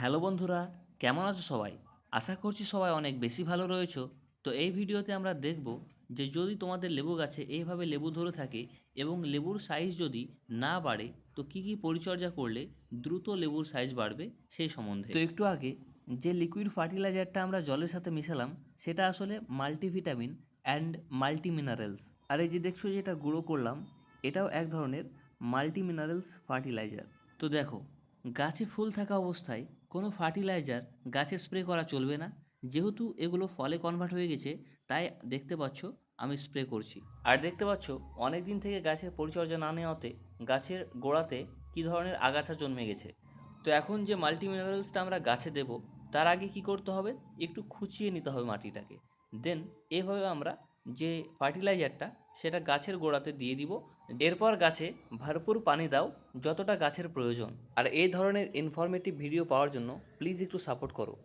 Hello বন্ধুরা, কেমন আছো সবাই? আশা করছি সবাই অনেক বেশি ভালো রয়েছো। তো এই ভিডিওতে আমরা দেখব যে যদি তোমাদের লেবু গাছে এইভাবে লেবু ধরে থাকে এবং লেবুর সাইজ যদি না বাড়ে তো কী কী পরিচর্যা করলে দ্রুত লেবুর সাইজ বাড়বে সেই সম্বন্ধে। তো একটু আগে যে লিকুইড ফার্টিলাইজারটা আমরা জলের সাথে মেশালাম সেটা আসলে মাল্টিভিটামিন অ্যান্ড মাল্টি মিনারেলস। আর এই যে দেখছো যেটা গুঁড়ো করলাম এটাও এক ধরনের মাল্টি মিনারেলস ফার্টিলাইজার। তো দেখো, গাছে ফুল থাকা অবস্থায় কোনো ফার্টিলাইজার গাছে স্প্রে করা চলবে না। যেহেতু এগুলো ফলে কনভার্ট হয়ে গেছে তাই দেখতে পাচ্ছ আমি স্প্রে করছি। আর দেখতে পাচ্ছ অনেক দিন থেকে গাছের পরিচর্যা না নেওয়াতে গাছের গোড়াতে কী ধরনের আগাছা জন্মে গেছে। তো এখন যে মাল্টি মিনারেলসটা আমরা গাছে দেব তার আগে কি করতে হবে, একটু খুঁচিয়ে নিতে হবে মাটিটাকে। দেন এভাবে আমরা যে ফার্টিলাইজারটা সেটা গাছের গোড়াতে দিয়ে দিব। এরপর গাছে ভরপুর পানি দাও যতটা গাছের প্রয়োজন। আর এই ধরনের ইনফরমেটিভ ভিডিও পাওয়ার জন্য প্লিজ একটু সাপোর্ট করো।